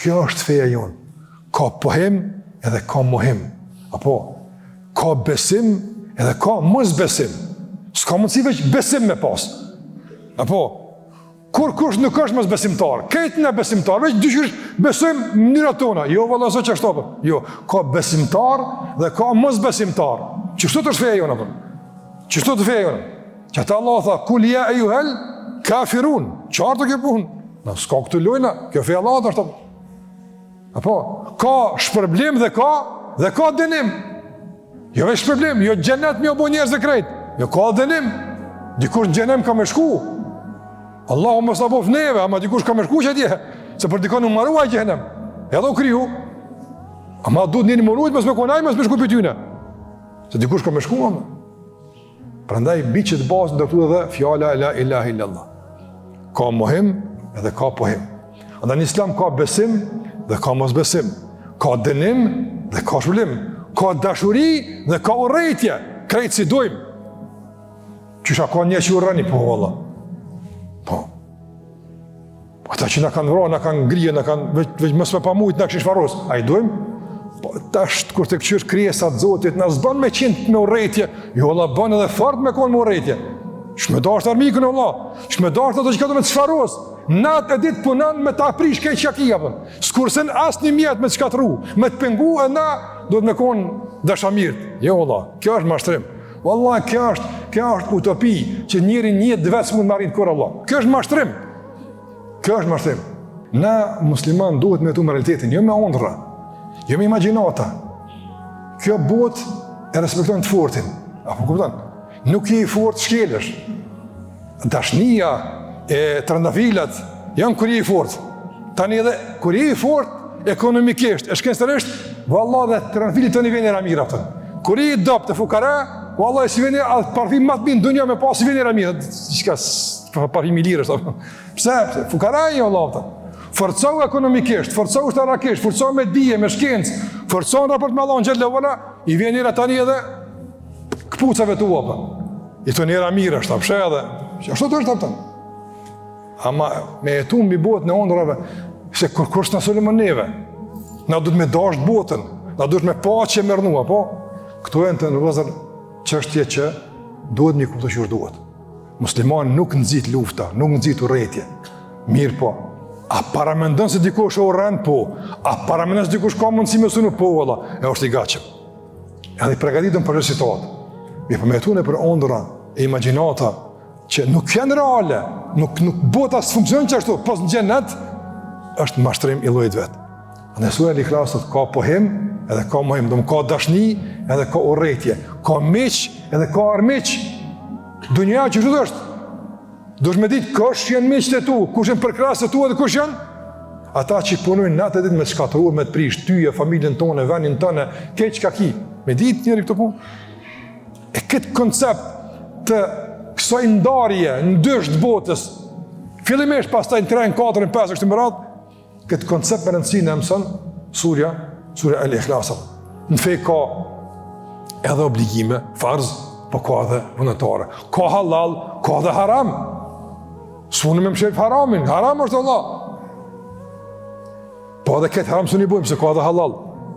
Kjo është feja jonë. Ka pohim edhe ka mohim. Apo, ka besim edhe ka mos besim. S'ka mundësi veç besim me pas. Apo, kur kush nuk është mos besimtar. Këtë në besimtar, veç dyqysh besojmë në mënyra tona. Jo, valla, so që është topë. Jo, ka besimtar dhe ka mos besimtar. Qështu të është feja jonë, apë? Qështu të feja jonë? Që ta Allah tha, kul ja e juhel, kafirun. Qartë kjo punë? Në s'ka këtë lojna, kjo feja Allah të është topë. Apo, ka shpërblim dhe ka dënim. Jo veç shpërblim, jo gjenet mi obo njerëz dhe krejt. Jo ka dënim. Dikush në gjenem ka me shku. Allahu mos apo neve, ama dikush ka me shku që atje. Se për dikon në marua i gjenem. Edhe u kriju. Ama duhet njëri marujt, mos me konaj, mos me shku për tyne. Se dikush ka me shku, ama. Prandaj biqet bazën dhe këtu edhe fjala la ilaha illallah. Ka mohim edhe ka pohim. Andaj në Islam ka besim dhe ka mos besim. Ka dënim dhe ka shpërblim. Ka dashuri dhe ka urrejtje. Krejt si dojmë. Qysha ka një që urreni, po valla. Po. Ata që na kanë vrarë, na kanë ngrije, na kanë veç mos me pamujt, na kishin shfarros. A i dojmë? Po tash kur të këqysh krijesat Zotit, na s'bën me qenë me urrejtje. Jo valla, bën edhe fort me kon me urrejtje. Shme dash të armikën e valla. Shme dash të që ka të me të shfarros. Natë e ditë punon me ta prish këtë qakia për. S'kursen asë një mjetë me të shkatru, me të pengu e na do të me konë dashamirët. Jo, valla, kjo është mashtrim. Valla, kjo është utopi që njëri një dhe vetë s'mund marit kërë Allah. Kjo është mashtrim. Kjo është mashtrim. Na musliman duhet me tu me realitetin, jo me ondra, jo me imaginata. Kjo bot e respektojnë të fortin. Apo kupton? Nuk je i fort, shkelesh. Dashnia e trëndafilat janë kur je i fort. Tani edhe kur je i fort ekonomikisht, e shkencërisht, valla dhe trëndafilit të një vjen e ramira aftën. Kur je i dopt të fukara, valla si vjen atë parfim më të mirë në dunja me pas si vjen e ramira. Çka parfim i lirë është. Pse? Fukara je valla aftën. Forcoj ekonomikisht, forcoj ushtarakisht, forcoj me dije, me shkencë, forcoj në raport me Allahun xhallahu ala, i vjen era tani edhe kpucave tua pa. I thonë era mirë është, pse edhe. Ashtu do të thotë. Ama me jetu mbi botën e ondrave, se kërkosh në solimon neve, na duhet me dasht botën, na duhet me paqe mërnua, po? Këto e në të nërëzër çështje që duhet mi kuptu që duhet. Muslimani nuk nëzit lufta, nuk nëzit urrejtje. Mirë po, a paramendon se dikush o rënd, po? A paramendon se dikush ka mundësi me sunu, po, valla, e është i gacëm. Edhe i pregaditëm për gjithë situatë. Mi përmetune për ondra e imaginata, që nuk janë reale, nuk bota së funksionon që ashtu, pas në gjenet, është mashtrim i llojit vetë. Në sura Al-Ikhlas ka pohim, edhe ka mohim, do më ka dashni, edhe ka urrejtje, ka miq, edhe ka armiq. Dunja që gjithë është, dush me ditë kush janë miqtë e tu, kush janë përkrasë e tu, edhe kush janë? Ata që punojnë natë e ditë me të shkatruar, me të prish, tyje, familjen tonë, venin tonë, keq ka ki. Me ditë njëri këtë punë. E këtë koncept të kësaj ndarje në dysh të botës, fillimisht pastaj në 3, 4, 5 kështu me radhë, këtë koncept me rëndësinë e mëson surja Al-Ikhlas. Në fej ka edhe obligime, farz, po ka edhe vullnetare. Ka halal, ka edhe haram. S'unë me mshef haramin, haram është Allah. Po edhe këtë haram s'unë i bujmë, se ka edhe halal.